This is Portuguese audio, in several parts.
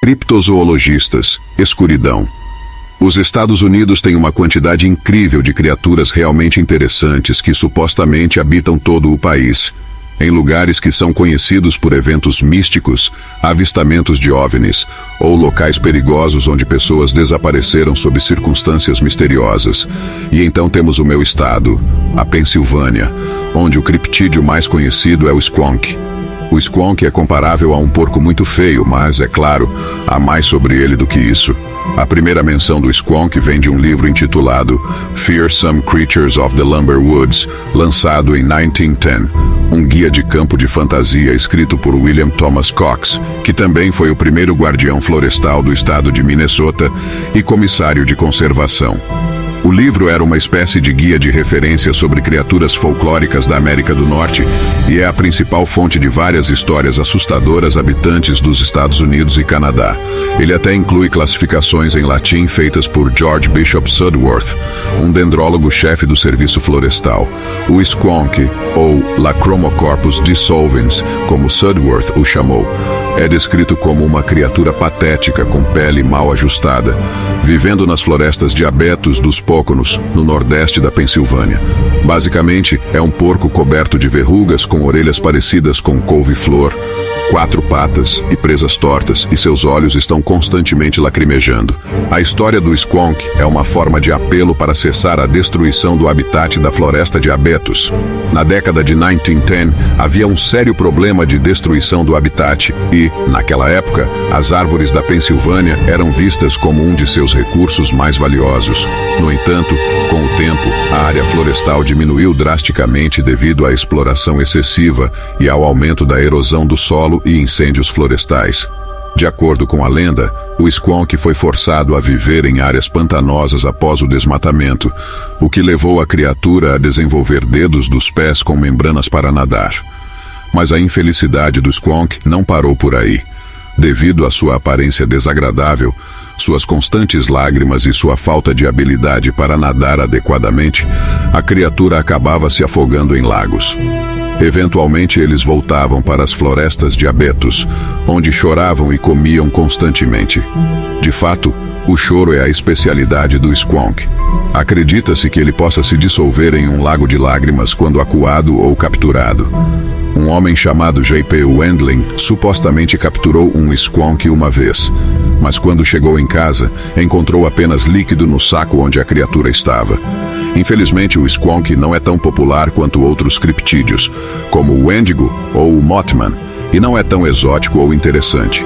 Criptozoologistas, escuridão. Os Estados Unidos têm uma quantidade incrível de criaturas realmente interessantes que supostamente habitam todo o país. Em lugares que são conhecidos por eventos místicos, avistamentos de OVNIs, ou locais perigosos onde pessoas desapareceram sob circunstâncias misteriosas. E então temos o meu estado, a Pensilvânia, onde o criptídeo mais conhecido é o Squonk. O Squonk é comparável a um porco muito feio, mas, é claro, há mais sobre ele do que isso. A primeira menção do Squonk vem de um livro intitulado Fearsome Creatures of the Lumber Woods, lançado em 1910, um guia de campo de fantasia escrito por William Thomas Cox, que também foi o primeiro guardião florestal do estado de Minnesota e comissário de conservação. O livro era uma espécie de guia de referência sobre criaturas folclóricas da América do Norte e é a principal fonte de várias histórias assustadoras habitantes dos Estados Unidos e Canadá. Ele até inclui classificações em latim feitas por George Bishop Sudworth, um dendrólogo-chefe do Serviço Florestal. O Squonk, ou Lachromocorpus dissolvens, como Sudworth o chamou, é descrito como uma criatura patética com pele mal ajustada, vivendo nas florestas de abetos dos Poconos, no nordeste da Pensilvânia. Basicamente, é um porco coberto de verrugas com orelhas parecidas com couve-flor, 4 patas e presas tortas, e seus olhos estão constantemente lacrimejando. A história do Squonk é uma forma de apelo para cessar a destruição do habitat da floresta de abetos. Na década de 1910, havia um sério problema de destruição do habitat e, naquela época, as árvores da Pensilvânia eram vistas como um de seus recursos mais valiosos. No entanto, com o tempo, a área florestal diminuiu drasticamente devido à exploração excessiva e ao aumento da erosão do solo e incêndios florestais. De acordo com a lenda, o Squonk foi forçado a viver em áreas pantanosas após o desmatamento, o que levou a criatura a desenvolver dedos dos pés com membranas para nadar. Mas a infelicidade do Squonk não parou por aí. Devido à sua aparência desagradável, suas constantes lágrimas e sua falta de habilidade para nadar adequadamente, a criatura acabava se afogando em lagos. Eventualmente eles voltavam para as florestas de abetos, onde choravam e comiam constantemente. De fato, o choro é a especialidade do Squonk. Acredita-se que ele possa se dissolver em um lago de lágrimas quando acuado ou capturado. Um homem chamado J.P. Wendling supostamente capturou um Squonk uma vez, mas quando chegou em casa, encontrou apenas líquido no saco onde a criatura estava. Infelizmente, o Squonk não é tão popular quanto outros criptídeos, como o Wendigo ou o Mothman, e não é tão exótico ou interessante.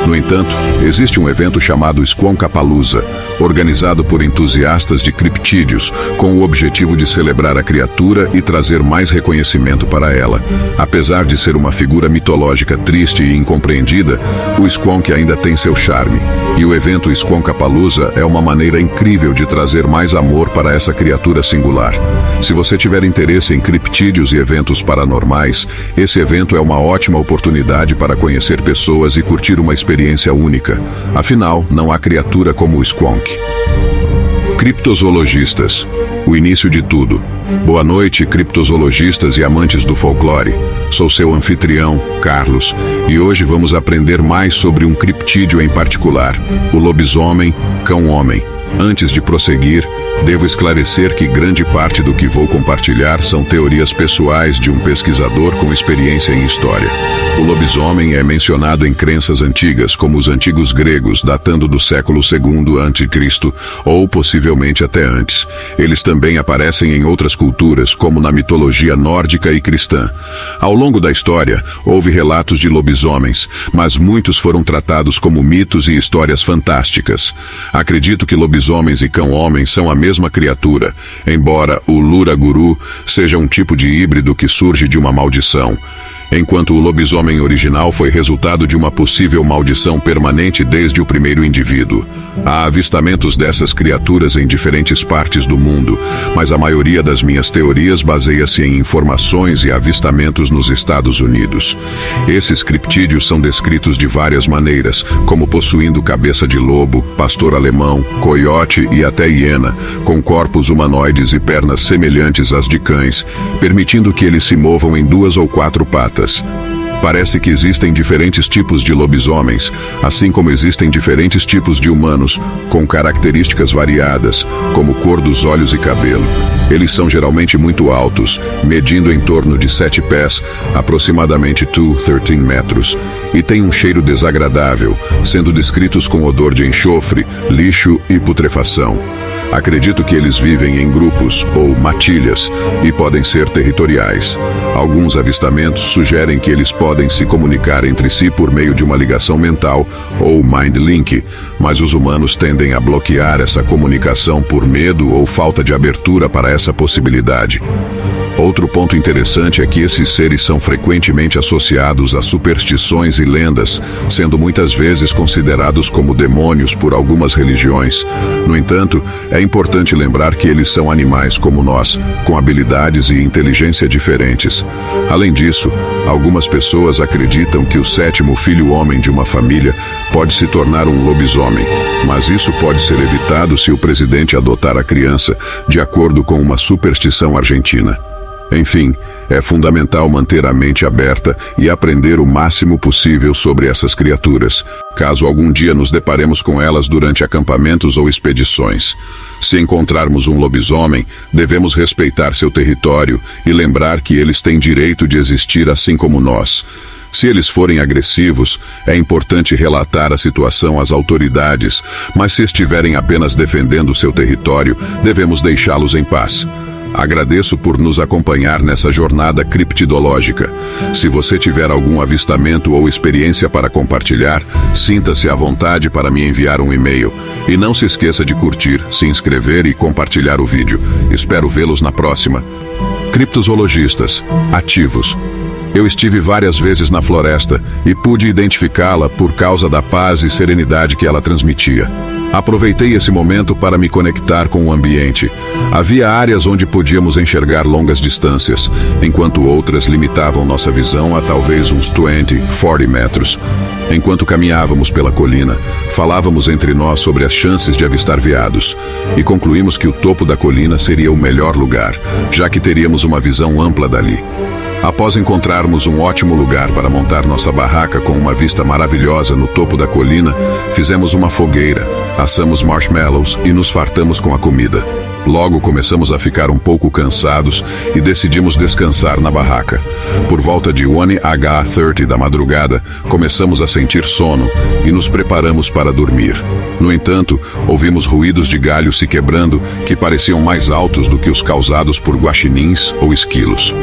No entanto, existe um evento chamado Squonkapalooza, organizado por entusiastas de criptídeos, com o objetivo de celebrar a criatura e trazer mais reconhecimento para ela. Apesar de ser uma figura mitológica triste e incompreendida, o Squonk ainda tem seu charme, e o evento Squonkapalooza é uma maneira incrível de trazer mais amor para essa criatura singular. Se você tiver interesse em criptídeos e eventos paranormais, esse evento é uma ótima oportunidade para conhecer pessoas e curtir uma experiência única. Afinal, não há criatura como o Squonk. Criptozoologistas, o início de tudo. Boa noite, criptozoologistas e amantes do folclore. Sou seu anfitrião, Carlos, e hoje vamos aprender mais sobre um criptídeo em particular, o lobisomem cão-homem. Antes de prosseguir, devo esclarecer que grande parte do que vou compartilhar são teorias pessoais de um pesquisador com experiência em história. O lobisomem é mencionado em crenças antigas, como os antigos gregos, datando do século II a.C., ou possivelmente até antes. Eles também aparecem em outras culturas, como na mitologia nórdica e cristã. Ao longo da história, houve relatos de lobisomens, mas muitos foram tratados como mitos e histórias fantásticas. Acredito que lobisomens e cão-homem são a mesma criatura, embora o Lura-Guru seja um tipo de híbrido que surge de uma maldição. enquanto o lobisomem original foi resultado de uma possível maldição permanente desde o primeiro indivíduo. Há avistamentos dessas criaturas em diferentes partes do mundo, mas a maioria das minhas teorias baseia-se em informações e avistamentos nos Estados Unidos. Esses criptídeos são descritos de várias maneiras, como possuindo cabeça de lobo, pastor alemão, coiote e até hiena, com corpos humanoides e pernas semelhantes às de cães, permitindo que eles se movam em 2 ou 4 patas. Parece que existem diferentes tipos de lobisomens, assim como existem diferentes tipos de humanos, com características variadas, como cor dos olhos e cabelo. Eles são geralmente muito altos, medindo em torno de 7 pés, aproximadamente 13 metros, e têm um cheiro desagradável, sendo descritos com odor de enxofre, lixo e putrefação. Acredito que eles vivem em grupos, ou matilhas, e podem ser territoriais. Alguns avistamentos sugerem que eles podem se comunicar entre si por meio de uma ligação mental, ou mind link, mas os humanos tendem a bloquear essa comunicação por medo ou falta de abertura para essa possibilidade. Outro ponto interessante é que esses seres são frequentemente associados a superstições e lendas, sendo muitas vezes considerados como demônios por algumas religiões. No entanto, é importante lembrar que eles são animais como nós, com habilidades e inteligência diferentes. Além disso, algumas pessoas acreditam que o 7º filho homem de uma família pode se tornar um lobisomem, mas isso pode ser evitado se o presidente adotar a criança, de acordo com uma superstição argentina. Enfim, é fundamental manter a mente aberta e aprender o máximo possível sobre essas criaturas, caso algum dia nos deparemos com elas durante acampamentos ou expedições. Se encontrarmos um lobisomem, devemos respeitar seu território e lembrar que eles têm direito de existir assim como nós. Se eles forem agressivos, é importante relatar a situação às autoridades, mas se estiverem apenas defendendo seu território, devemos deixá-los em paz. Agradeço por nos acompanhar nessa jornada criptidológica. Se você tiver algum avistamento ou experiência para compartilhar, sinta-se à vontade para me enviar um e-mail. E não se esqueça de curtir, se inscrever e compartilhar o vídeo. Espero vê-los na próxima. Criptozoologistas ativos. Eu estive várias vezes na floresta e pude identificá-la por causa da paz e serenidade que ela transmitia. Aproveitei esse momento para me conectar com o ambiente. Havia áreas onde podíamos enxergar longas distâncias, enquanto outras limitavam nossa visão a talvez uns 40 metros. Enquanto caminhávamos pela colina, falávamos entre nós sobre as chances de avistar veados, e concluímos que o topo da colina seria o melhor lugar, já que teríamos uma visão ampla dali. Após encontrarmos um ótimo lugar para montar nossa barraca com uma vista maravilhosa no topo da colina, fizemos uma fogueira, assamos marshmallows e nos fartamos com a comida. Logo começamos a ficar um pouco cansados e decidimos descansar na barraca. Por volta de 1h30 da madrugada, começamos a sentir sono e nos preparamos para dormir. No entanto, ouvimos ruídos de galhos se quebrando que pareciam mais altos do que os causados por guaxinins ou esquilos.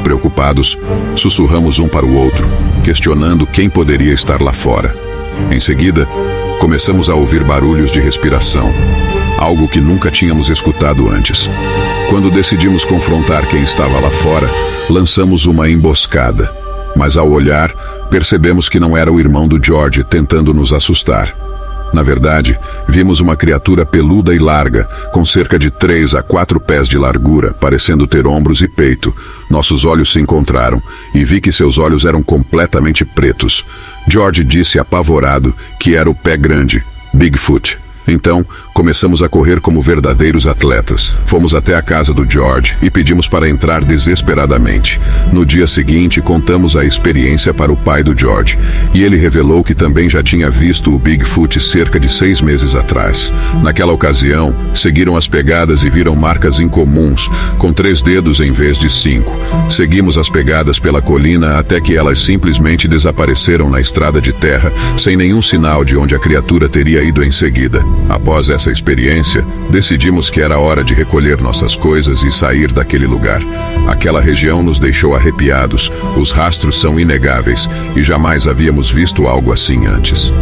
Preocupados, sussurramos um para o outro, questionando quem poderia estar lá fora. Em seguida, começamos a ouvir barulhos de respiração, algo que nunca tínhamos escutado antes. Quando decidimos confrontar quem estava lá fora, lançamos uma emboscada, mas ao olhar, percebemos que não era o irmão do George tentando nos assustar. Na verdade, vimos uma criatura peluda e larga, com cerca de 3 a 4 pés de largura, parecendo ter ombros e peito. Nossos olhos se encontraram, e vi que seus olhos eram completamente pretos. George disse apavorado que era o Pé Grande, Bigfoot. Então, começamos a correr como verdadeiros atletas. Fomos até a casa do George e pedimos para entrar desesperadamente. No dia seguinte, contamos a experiência para o pai do George, e ele revelou que também já tinha visto o Bigfoot cerca de 6 meses atrás. Naquela ocasião, seguiram as pegadas e viram marcas incomuns, com 3 dedos em vez de 5. Seguimos as pegadas pela colina até que elas simplesmente desapareceram na estrada de terra, sem nenhum sinal de onde a criatura teria ido em seguida. Após essa experiência, decidimos que era hora de recolher nossas coisas e sair daquele lugar. Aquela região nos deixou arrepiados, os rastros são inegáveis e jamais havíamos visto algo assim antes.